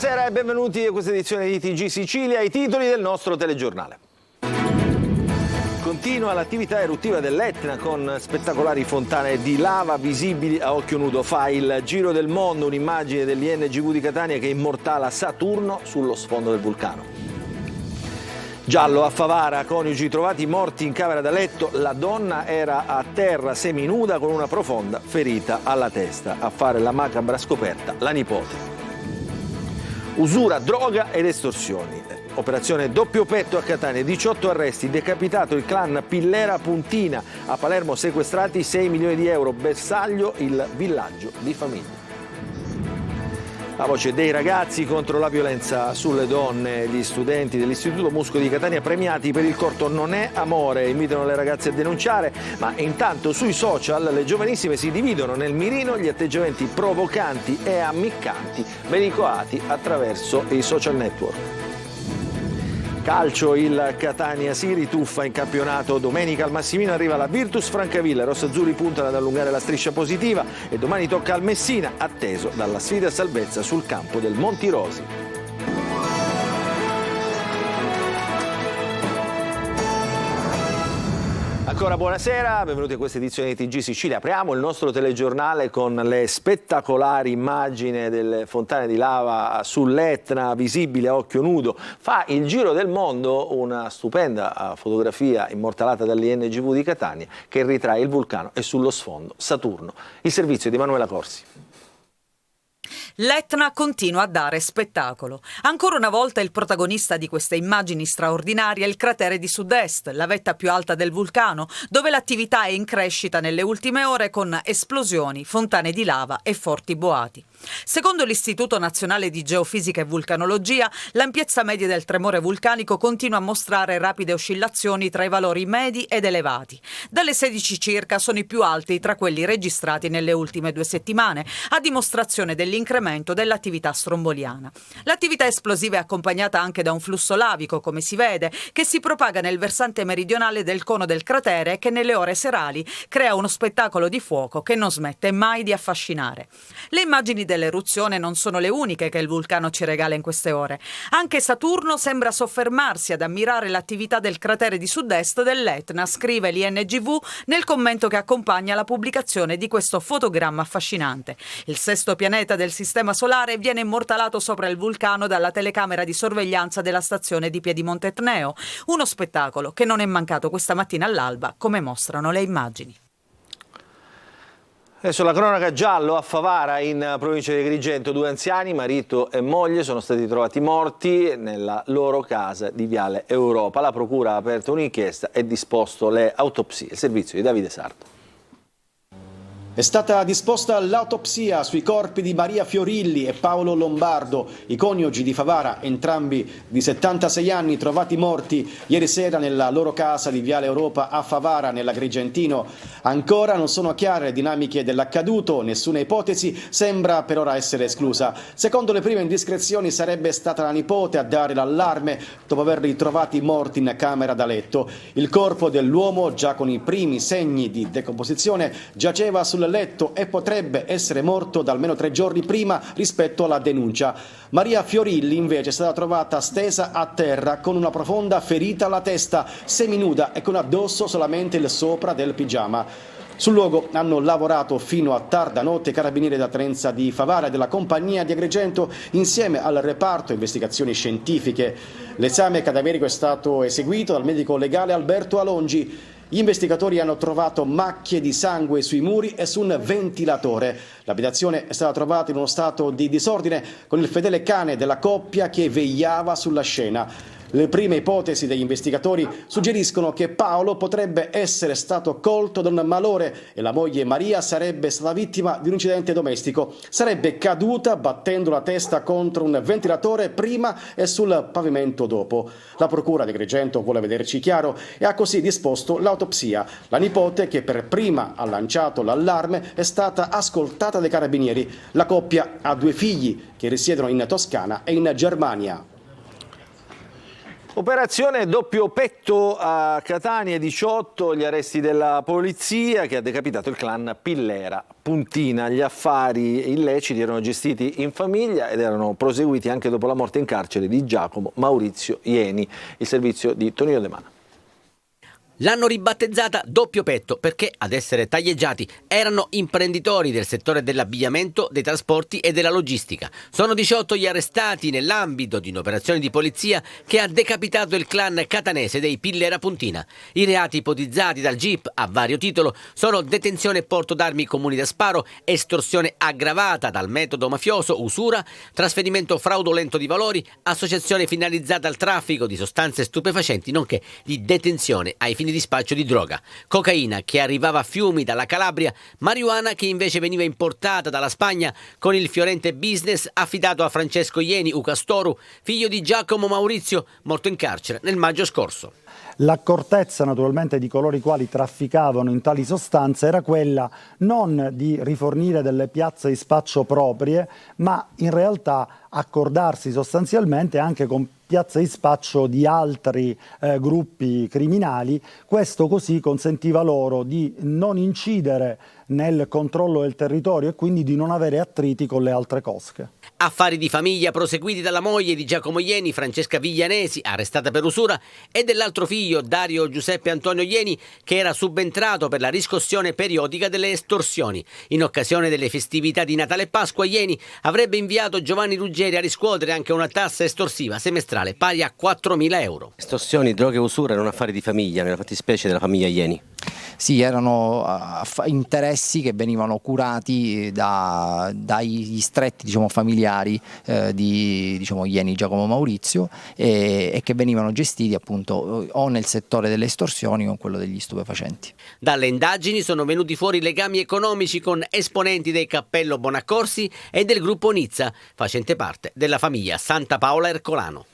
Buonasera e benvenuti a questa edizione di TG Sicilia, i titoli del nostro telegiornale. Continua l'attività eruttiva dell'Etna con spettacolari fontane di lava visibili a occhio nudo. Fa il giro del mondo un'immagine dell'INGV di Catania che immortala Saturno sullo sfondo del vulcano. Giallo a Favara, coniugi trovati morti in camera da letto. La donna era a terra seminuda con una profonda ferita alla testa. A fare la macabra scoperta la nipote. Usura, droga ed estorsioni. Operazione doppio petto a Catania, 18 arresti, decapitato il clan Pillera Puntina, a Palermo sequestrati 6 milioni di euro, bersaglio il villaggio di famiglia. La voce dei ragazzi contro la violenza sulle donne, gli studenti dell'Istituto Musco di Catania premiati per il corto Non è amore, invitano le ragazze a denunciare, ma intanto sui social le giovanissime si dividono nel mirino gli atteggiamenti provocanti e ammiccanti veicolati attraverso i social network. Calcio, il Catania si rituffa in campionato. Domenica al Massimino arriva la Virtus Francavilla. Rossazzurri puntano ad allungare la striscia positiva e domani tocca al Messina, atteso dalla sfida a salvezza sul campo del Montirosi. Ancora buonasera, benvenuti a questa edizione di TG Sicilia. Apriamo il nostro telegiornale con le spettacolari immagini delle fontane di lava sull'Etna, visibili a occhio nudo. Fa il giro del mondo una stupenda fotografia immortalata dall'INGV di Catania che ritrae il vulcano e sullo sfondo Saturno. Il servizio di Emanuela Corsi. L'Etna continua a dare spettacolo. Ancora una volta il protagonista di queste immagini straordinarie è il cratere di sud-est, la vetta più alta del vulcano, dove l'attività è in crescita nelle ultime ore con esplosioni, fontane di lava e forti boati. Secondo l'Istituto Nazionale di Geofisica e Vulcanologia, l'ampiezza media del tremore vulcanico continua a mostrare rapide oscillazioni tra i valori medi ed elevati. Dalle 16 circa sono i più alti tra quelli registrati nelle ultime 2 settimane, a dimostrazione dell'incremento dell'attività stromboliana. L'attività esplosiva è accompagnata anche da un flusso lavico, come si vede, che si propaga nel versante meridionale del cono del cratere e che nelle ore serali crea uno spettacolo di fuoco che non smette mai di affascinare. Le immagini dell'eruzione non sono le uniche che il vulcano ci regala in queste ore. Anche Saturno sembra soffermarsi ad ammirare l'attività del cratere di sud-est dell'Etna, scrive l'INGV nel commento che accompagna la pubblicazione di questo fotogramma affascinante. Il sesto pianeta del sistema solare viene immortalato sopra il vulcano dalla telecamera di sorveglianza della stazione di Piedimonte Etneo, uno spettacolo che non è mancato questa mattina all'alba, come mostrano le immagini. Adesso la cronaca. Giallo a Favara, in provincia di Agrigento, 2 anziani, marito e moglie, sono stati trovati morti nella loro casa di Viale Europa. La procura ha aperto un'inchiesta e disposto le autopsie. Il servizio di Davide Sarto. È stata disposta l'autopsia sui corpi di Maria Fiorilli e Paolo Lombardo, i coniugi di Favara, entrambi di 76 anni, trovati morti ieri sera nella loro casa di Viale Europa a Favara, nell'Agrigentino. Ancora non sono chiare le dinamiche dell'accaduto, nessuna ipotesi sembra per ora essere esclusa. Secondo le prime indiscrezioni sarebbe stata la nipote a dare l'allarme dopo averli trovati morti in camera da letto. Il corpo dell'uomo, già con i primi segni di decomposizione, giaceva sul letto e potrebbe essere morto da almeno 3 giorni prima rispetto alla denuncia. Maria Fiorilli invece è stata trovata stesa a terra con una profonda ferita alla testa, seminuda e con addosso solamente il sopra del pigiama. Sul luogo hanno lavorato fino a tarda notte i carabinieri da Tenenza di Favara e della compagnia di Agrigento insieme al reparto investigazioni scientifiche. L'esame cadaverico è stato eseguito dal medico legale Alberto Alongi. Gli investigatori hanno trovato macchie di sangue sui muri e su un ventilatore. L'abitazione è stata trovata in uno stato di disordine con il fedele cane della coppia che vegliava sulla scena. Le prime ipotesi degli investigatori suggeriscono che Paolo potrebbe essere stato colto da un malore e la moglie Maria sarebbe stata vittima di un incidente domestico. Sarebbe caduta battendo la testa contro un ventilatore prima e sul pavimento dopo. La procura di Agrigento vuole vederci chiaro e ha così disposto l'autopsia. La nipote, che per prima ha lanciato l'allarme, è stata ascoltata dai carabinieri. La coppia ha 2 figli che risiedono in Toscana e in Germania. Operazione doppio petto a Catania, 18 gli arresti della polizia che ha decapitato il clan Pillera Puntina. Gli affari illeciti erano gestiti in famiglia ed erano proseguiti anche dopo la morte in carcere di Giacomo Maurizio Ieni. Il servizio di Tonino De Mana. L'hanno ribattezzata doppio petto perché ad essere taglieggiati erano imprenditori del settore dell'abbigliamento, dei trasporti e della logistica. Sono 18 gli arrestati nell'ambito di un'operazione di polizia che ha decapitato il clan catanese dei Pillera Puntina. I reati ipotizzati dal GIP a vario titolo sono detenzione e porto d'armi comuni da sparo, estorsione aggravata dal metodo mafioso, usura, trasferimento fraudolento di valori, associazione finalizzata al traffico di sostanze stupefacenti, nonché di detenzione ai fini di spaccio di droga, cocaina che arrivava a fiumi dalla Calabria, marijuana che invece veniva importata dalla Spagna con il fiorente business affidato a Francesco Ieni Ucastoru, figlio di Giacomo Maurizio, morto in carcere nel maggio scorso. L'accortezza naturalmente di coloro i quali trafficavano in tali sostanze era quella non di rifornire delle piazze di spaccio proprie, ma in realtà accordarsi sostanzialmente anche con piazze di spaccio di altri gruppi criminali. Questo così consentiva loro di non incidere nel controllo del territorio e quindi di non avere attriti con le altre cosche. Affari di famiglia proseguiti dalla moglie di Giacomo Ieni, Francesca Viglianesi, arrestata per usura, e dell'altro figlio, Dario Giuseppe Antonio Ieni, che era subentrato per la riscossione periodica delle estorsioni. In occasione delle festività di Natale e Pasqua, Ieni avrebbe inviato Giovanni Ruggeri a riscuotere anche una tassa estorsiva semestrale pari a 4.000 euro. Estorsioni, droghe e usura erano affari di famiglia, nella fattispecie della famiglia Ieni. Sì, erano interessi che venivano curati dagli stretti familiari di Ieni Giacomo Maurizio e che venivano gestiti appunto o nel settore delle estorsioni o in quello degli stupefacenti. Dalle indagini sono venuti fuori legami economici con esponenti del Cappello Bonaccorsi e del gruppo Nizza, facente parte della famiglia Santa Paola Ercolano.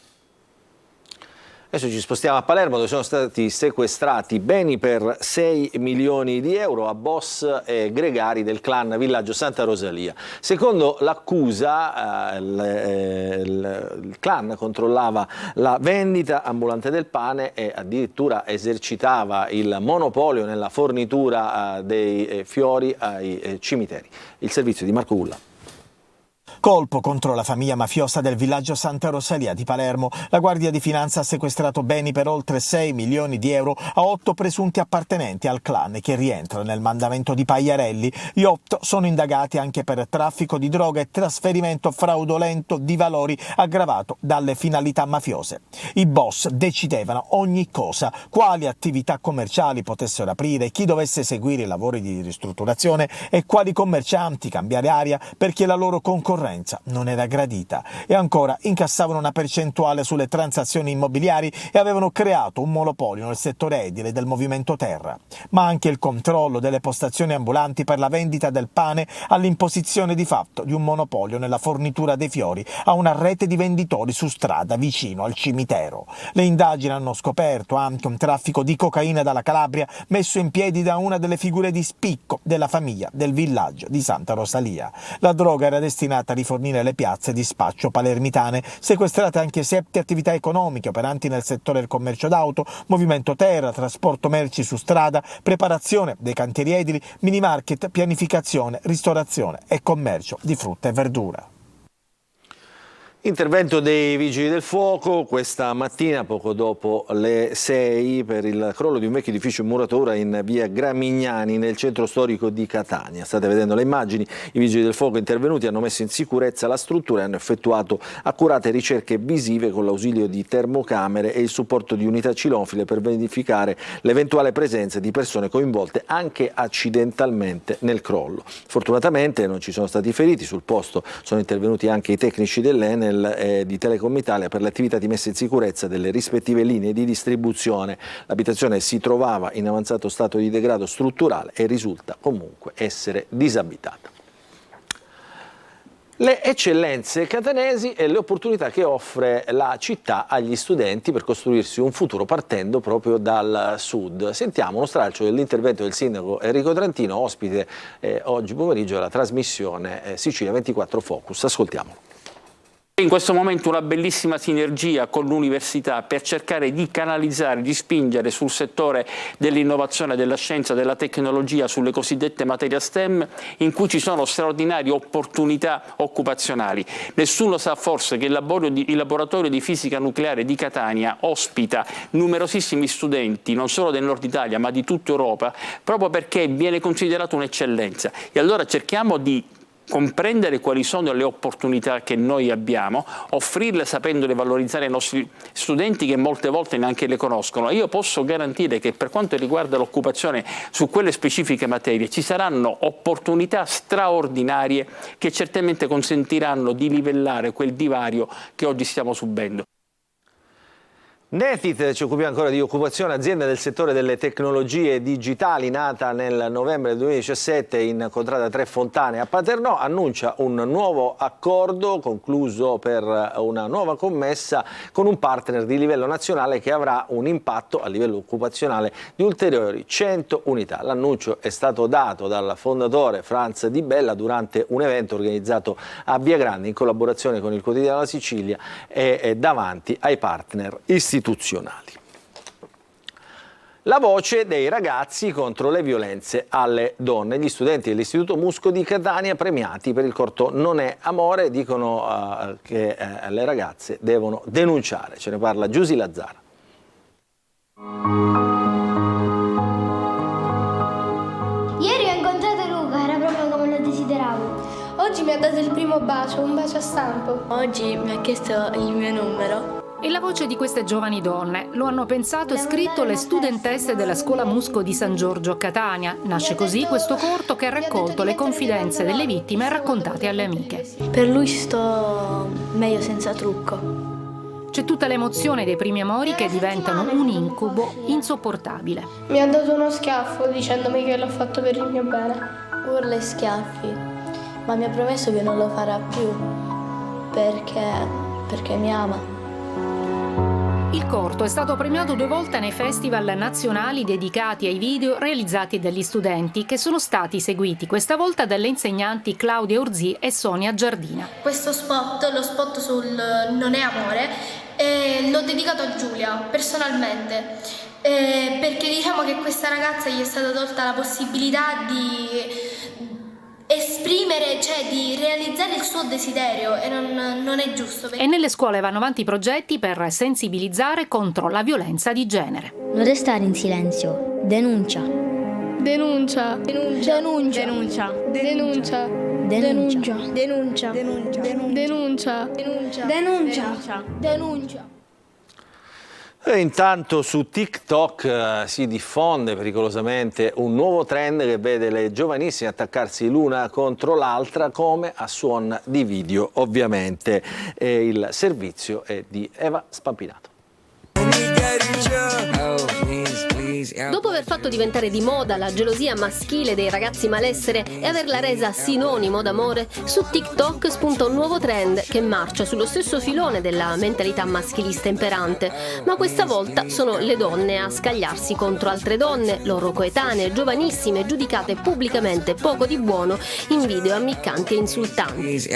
Adesso ci spostiamo a Palermo, dove sono stati sequestrati beni per 6 milioni di euro a boss e gregari del clan Villaggio Santa Rosalia. Secondo l'accusa, il clan controllava la vendita ambulante del pane e addirittura esercitava il monopolio nella fornitura dei fiori ai cimiteri. Il servizio di Marco Gulla. Colpo contro la famiglia mafiosa del villaggio Santa Rosalia di Palermo. La Guardia di Finanza ha sequestrato beni per oltre 6 milioni di euro a 8 presunti appartenenti al clan che rientra nel mandamento di Pagliarelli. Gli 8 sono indagati anche per traffico di droga e trasferimento fraudolento di valori aggravato dalle finalità mafiose. I boss decidevano ogni cosa, quali attività commerciali potessero aprire, chi dovesse seguire i lavori di ristrutturazione e quali commercianti cambiare aria perché la loro concorrenza non era gradita, e ancora incassavano una percentuale sulle transazioni immobiliari e avevano creato un monopolio nel settore edile del movimento terra, ma anche il controllo delle postazioni ambulanti per la vendita del pane all'imposizione di fatto di un monopolio nella fornitura dei fiori a una rete di venditori su strada vicino al cimitero. Le indagini hanno scoperto anche un traffico di cocaina dalla Calabria messo in piedi da una delle figure di spicco della famiglia del villaggio di Santa Rosalia. La droga era destinata a rifornire le piazze di spaccio palermitane, sequestrate anche 7 attività economiche operanti nel settore del commercio d'auto, movimento terra, trasporto merci su strada, preparazione dei cantieri edili, minimarket, pianificazione, ristorazione e commercio di frutta e verdura. Intervento dei Vigili del Fuoco questa mattina poco dopo le 6 per il crollo di un vecchio edificio in muratura in via Gramignani nel centro storico di Catania. State vedendo le immagini, i Vigili del Fuoco intervenuti hanno messo in sicurezza la struttura e hanno effettuato accurate ricerche visive con l'ausilio di termocamere e il supporto di unità cilofile per verificare l'eventuale presenza di persone coinvolte anche accidentalmente nel crollo. Fortunatamente non ci sono stati feriti, sul posto sono intervenuti anche i tecnici dell'Enel di Telecom Italia per le attività di messa in sicurezza delle rispettive linee di distribuzione. L'abitazione si trovava in avanzato stato di degrado strutturale e risulta comunque essere disabitata. Le eccellenze catanesi e le opportunità che offre la città agli studenti per costruirsi un futuro partendo proprio dal sud. Sentiamo uno stralcio dell'intervento del sindaco Enrico Trantino, ospite oggi pomeriggio della trasmissione Sicilia 24 Focus. Ascoltiamolo. In questo momento una bellissima sinergia con l'università per cercare di canalizzare, di spingere sul settore dell'innovazione, della scienza, della tecnologia, sulle cosiddette materie STEM, in cui ci sono straordinarie opportunità occupazionali. Nessuno sa forse che il laboratorio di fisica nucleare di Catania ospita numerosissimi studenti, non solo del nord Italia ma di tutta Europa, proprio perché viene considerato un'eccellenza. E allora cerchiamo di comprendere quali sono le opportunità che noi abbiamo, offrirle sapendole valorizzare ai nostri studenti che molte volte neanche le conoscono. Io posso garantire che per quanto riguarda l'occupazione su quelle specifiche materie ci saranno opportunità straordinarie che certamente consentiranno di livellare quel divario che oggi stiamo subendo. Netit ci occupiamo ancora di occupazione, azienda del settore delle tecnologie digitali, nata nel novembre del 2017 in contrada Tre Fontane a Paternò, annuncia un nuovo accordo concluso per una nuova commessa con un partner di livello nazionale che avrà un impatto a livello occupazionale di ulteriori 100 unità. L'annuncio è stato dato dal fondatore Franz Di Bella durante un evento organizzato a Via Grande in collaborazione con il Quotidiano La Sicilia e davanti ai partner istituzionali. La voce dei ragazzi contro le violenze alle donne. Gli studenti dell'Istituto Musco di Catania, premiati per il corto Non è amore, dicono che le ragazze devono denunciare. Ce ne parla Giusy Lazzara. Ieri ho incontrato Luca, era proprio come lo desideravo. Oggi mi ha dato il primo bacio, un bacio a stampo. Oggi mi ha chiesto il mio numero. E la voce di queste giovani donne lo hanno pensato e scritto le studentesse della Scuola Musco di San Giorgio a Catania. Nasce così questo corto che ha raccolto le confidenze delle vittime raccontate alle amiche. Per lui sto meglio senza trucco. C'è tutta l'emozione dei primi amori che diventano un incubo insopportabile. Mi ha dato uno schiaffo dicendomi che l'ho fatto per il mio bene. Urla e schiaffi, ma mi ha promesso che non lo farà più perché mi ama. Il corto è stato premiato 2 volte nei festival nazionali dedicati ai video realizzati dagli studenti, che sono stati seguiti questa volta dalle insegnanti Claudia Urzì e Sonia Giardina. Questo spot, lo spot sul Non è amore, l'ho dedicato a Giulia personalmente, perché diciamo che questa ragazza gli è stata tolta la possibilità di esprimere, cioè di realizzare il suo desiderio, e non è giusto. E nelle scuole vanno avanti progetti per sensibilizzare contro la violenza di genere. Non restare in silenzio, denuncia. Denuncia. Denuncia. Denuncia. Denuncia. Denuncia. Denuncia. Denuncia. Denuncia. Denuncia. E intanto su TikTok si diffonde pericolosamente un nuovo trend che vede le giovanissime attaccarsi l'una contro l'altra come a suon di video, ovviamente. Il servizio è di Eva Spampinato. Dopo aver fatto diventare di moda la gelosia maschile dei ragazzi malessere e averla resa sinonimo d'amore, su TikTok spunta un nuovo trend che marcia sullo stesso filone della mentalità maschilista imperante, ma questa volta sono le donne a scagliarsi contro altre donne, loro coetanee, giovanissime, giudicate pubblicamente poco di buono in video ammiccanti e insultanti.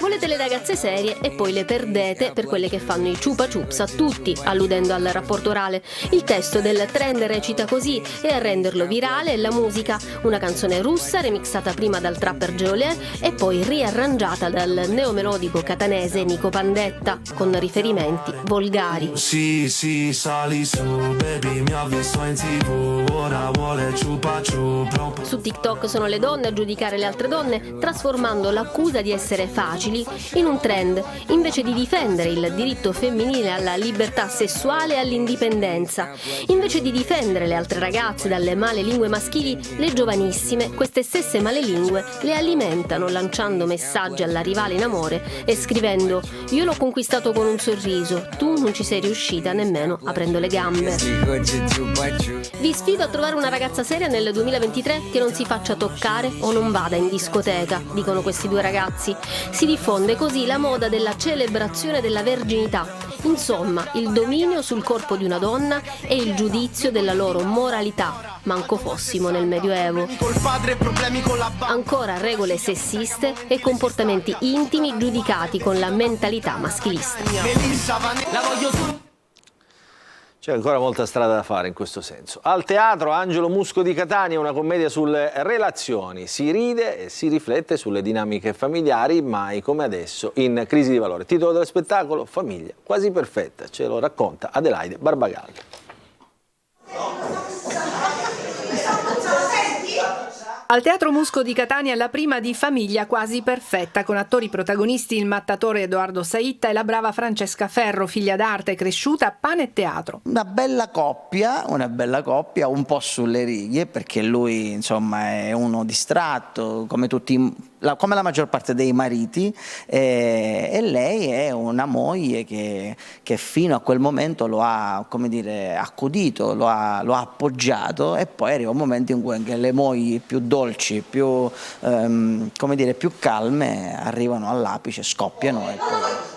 Volete le ragazze serie e poi le perdete per quelle che fanno i chupa chups a tutti, alludendo al rapporto orale. Il testo del trend recita così, e a renderlo virale è la musica, una canzone russa remixata prima dal trapper Geolé e poi riarrangiata dal neomelodico catanese Nico Pandetta, con riferimenti volgari. Sì, sali su, baby, mi ha visto in TV, ora vuole chupa chup. Su TikTok sono le donne a giudicare le altre donne, trasformando l'accusa di essere facili in un trend, invece di difendere il diritto femminile alla libertà sessuale e all'indipendenza. Invece di difendere le altre ragazze dalle male lingue maschili, le giovanissime, queste stesse male lingue, le alimentano lanciando messaggi alla rivale in amore e scrivendo: io l'ho conquistato con un sorriso, tu non ci sei riuscita nemmeno aprendo le gambe. Vi sfido a trovare una ragazza seria nel 2023 che non si faccia toccare o non vada in discoteca, dicono questi 2 ragazzi. Si diffonde così la moda della celebrazione della verginità Insomma, il dominio sul corpo di una donna e il giudizio della loro moralità, manco fossimo nel Medioevo. Ancora regole sessiste e comportamenti intimi giudicati con la mentalità maschilista. C'è ancora molta strada da fare in questo senso. Al teatro Angelo Musco di Catania, una commedia sulle relazioni. Si ride e si riflette sulle dinamiche familiari, mai come adesso in crisi di valore. Titolo dello spettacolo: Famiglia quasi perfetta. Ce lo racconta Adelaide Barbagallo. Al Teatro Musco di Catania la prima di Famiglia quasi perfetta, con attori protagonisti il mattatore Edoardo Saitta e la brava Francesca Ferro, figlia d'arte cresciuta a pane e teatro. Una bella coppia, un po' sulle righe, perché lui insomma è uno distratto come come la maggior parte dei mariti, e lei è una moglie che fino a quel momento lo ha, come dire, accudito, lo ha appoggiato, e poi arriva un momento in cui anche le mogli più dolci, più, come dire, più calme arrivano all'apice, scoppiano e poi...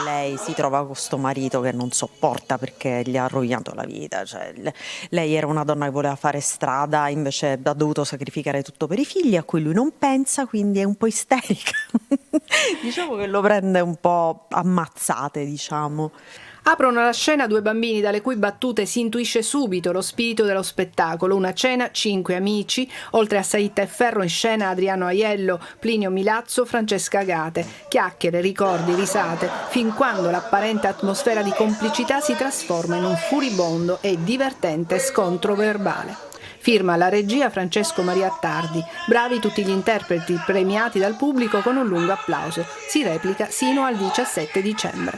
Lei si trova con sto marito che non sopporta perché gli ha rovinato la vita, cioè, lei era una donna che voleva fare strada, invece ha dovuto sacrificare tutto per i figli a cui lui non pensa, quindi è un po' isterica. Diciamo che lo prende un po' ammazzate, diciamo. Aprono la scena due bambini dalle cui battute si intuisce subito lo spirito dello spettacolo. Una cena, 5 amici, oltre a Saitta e Ferro in scena Adriano Aiello, Plinio Milazzo, Francesca Agate. Chiacchiere, ricordi, risate, fin quando l'apparente atmosfera di complicità si trasforma in un furibondo e divertente scontro verbale. Firma la regia Francesco Maria Tardi. Bravi tutti gli interpreti premiati dal pubblico con un lungo applauso. Si replica sino al 17 dicembre.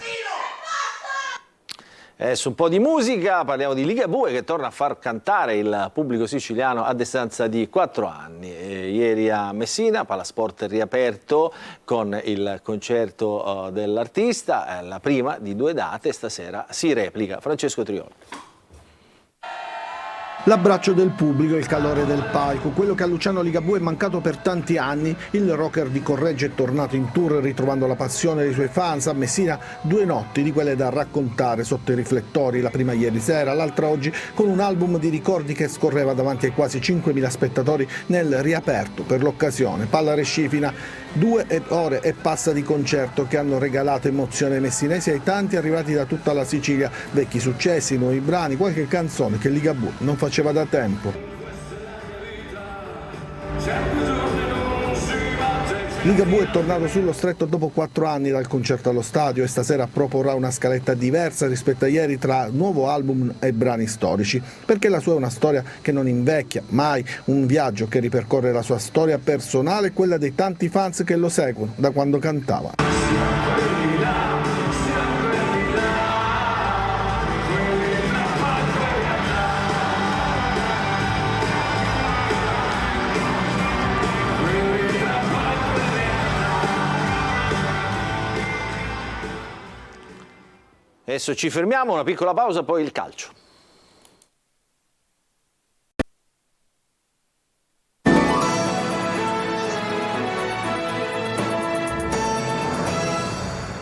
Su un po' di musica parliamo di Ligabue, che torna a far cantare il pubblico siciliano a distanza di 4 anni. Ieri a Messina, Palasport riaperto con il concerto dell'artista, la prima di 2 date, stasera si replica. Francesco Triolo. L'abbraccio del pubblico, il calore del palco, quello che a Luciano Ligabue è mancato per tanti anni. Il rocker di Correggio è tornato in tour ritrovando la passione dei suoi fans. A Messina 2 notti di quelle da raccontare sotto i riflettori, la prima ieri sera, l'altra oggi, con un album di ricordi che scorreva davanti ai quasi 5.000 spettatori nel riaperto per l'occasione. Palla Rescifina, 2 ore e passa di concerto che hanno regalato emozione ai messinesi e ai tanti arrivati da tutta la Sicilia. Vecchi successi, nuovi brani, qualche canzone che Ligabue non faceva da tempo. Ligabue è tornato sullo stretto dopo 4 anni dal concerto allo stadio e stasera proporrà una scaletta diversa rispetto a ieri tra nuovo album e brani storici, perché la sua è una storia che non invecchia mai, un viaggio che ripercorre la sua storia personale e quella dei tanti fans che lo seguono da quando cantava. Adesso ci fermiamo, una piccola pausa, poi il calcio.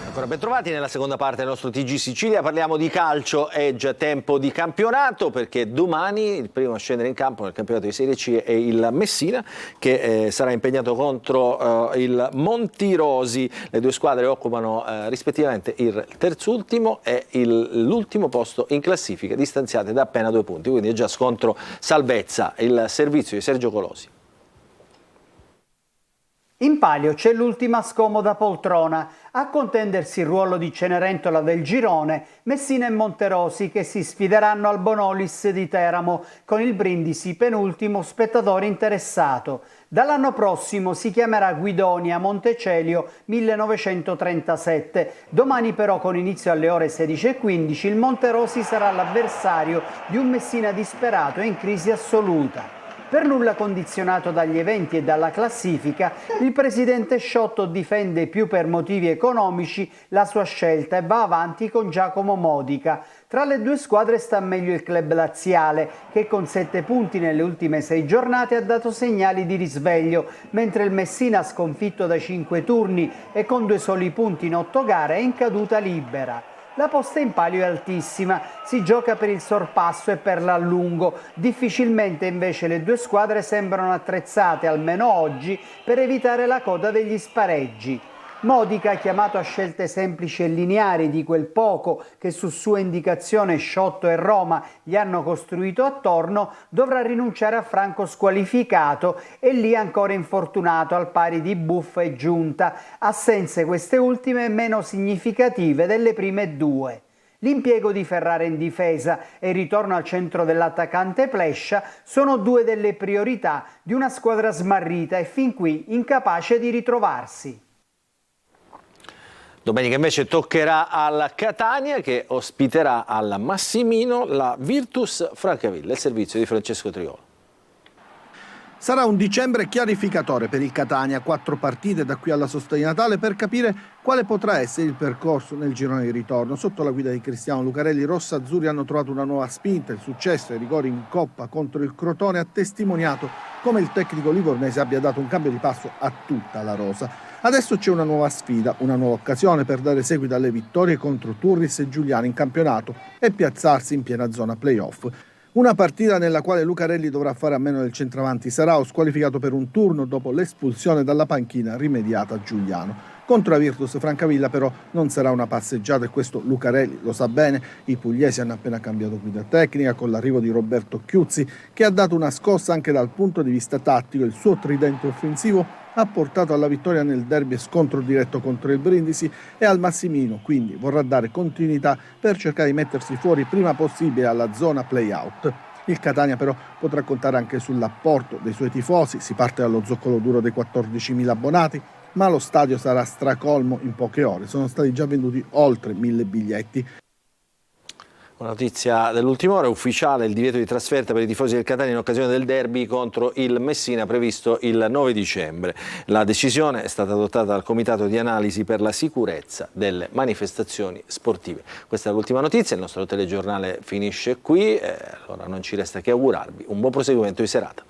Ancora ben trovati nella seconda parte del nostro TG Sicilia, parliamo di calcio, è già tempo di campionato perché domani il primo a scendere in campo nel campionato di Serie C è il Messina che sarà impegnato contro il Montirosi. Le 2 squadre occupano rispettivamente il terzultimo e l'ultimo posto in classifica, distanziate da appena 2 punti, quindi è già scontro salvezza. Il servizio di Sergio Colosi. In palio c'è l'ultima scomoda poltrona. A contendersi il ruolo di Cenerentola del girone, Messina e Monterosi che si sfideranno al Bonolis di Teramo, con il Brindisi penultimo spettatore interessato. Dall'anno prossimo si chiamerà Guidonia Montecelio 1937. Domani però, con inizio alle ore 16:15, il Monterosi sarà l'avversario di un Messina disperato e in crisi assoluta. Per nulla condizionato dagli eventi e dalla classifica, il presidente Sciotto difende più per motivi economici la sua scelta e va avanti con Giacomo Modica. Tra le due squadre sta meglio il club laziale, che con 7 punti nelle ultime 6 giornate ha dato segnali di risveglio, mentre il Messina, sconfitto da 5 turni e con 2 soli punti in 8 gare, è in caduta libera. La posta in palio è altissima, si gioca per il sorpasso e per l'allungo. Difficilmente invece le due squadre sembrano attrezzate, almeno oggi, per evitare la coda degli spareggi. Modica, chiamato a scelte semplici e lineari di quel poco che su sua indicazione Sciotto e Roma gli hanno costruito attorno, dovrà rinunciare a Franco squalificato e lì ancora infortunato al pari di Buffa e Giunta, assenze queste ultime meno significative delle prime due. L'impiego di Ferrara in difesa e il ritorno al centro dell'attaccante Plescia sono due delle priorità di una squadra smarrita e fin qui incapace di ritrovarsi. Domenica invece toccherà al Catania, che ospiterà al Massimino la Virtus Francavilla, il servizio di Francesco Triolo. Sarà un dicembre chiarificatore per il Catania, 4 partite da qui alla sosta di Natale per capire quale potrà essere il percorso nel girone di ritorno. Sotto la guida di Cristiano Lucarelli, i rossazzurri hanno trovato una nuova spinta, il successo ai rigori in Coppa contro il Crotone ha testimoniato come il tecnico livornese abbia dato un cambio di passo a tutta la rosa. Adesso c'è una nuova sfida, una nuova occasione per dare seguito alle vittorie contro Turris e Giuliano in campionato e piazzarsi in piena zona playoff. Una partita nella quale Lucarelli dovrà fare a meno del centravanti Sarao, squalificato per un turno dopo l'espulsione dalla panchina rimediata a Giuliano. Contro la Virtus Francavilla però non sarà una passeggiata e questo Lucarelli lo sa bene. I pugliesi hanno appena cambiato guida tecnica con l'arrivo di Roberto Chiuzzi, che ha dato una scossa anche dal punto di vista tattico. Il suo tridente offensivo ha portato alla vittoria nel derby e scontro diretto contro il Brindisi e al Massimino, quindi vorrà dare continuità per cercare di mettersi fuori prima possibile alla zona play-out. Il Catania però potrà contare anche sull'apporto dei suoi tifosi, si parte dallo zoccolo duro dei 14.000 abbonati, ma lo stadio sarà stracolmo in poche ore, sono stati già venduti oltre 1.000 biglietti. Una notizia dell'ultima ora, ufficiale il divieto di trasferta per i tifosi del Catania in occasione del derby contro il Messina previsto il 9 dicembre. La decisione è stata adottata dal Comitato di Analisi per la Sicurezza delle Manifestazioni Sportive. Questa è l'ultima notizia, il nostro telegiornale finisce qui, allora non ci resta che augurarvi un buon proseguimento di serata.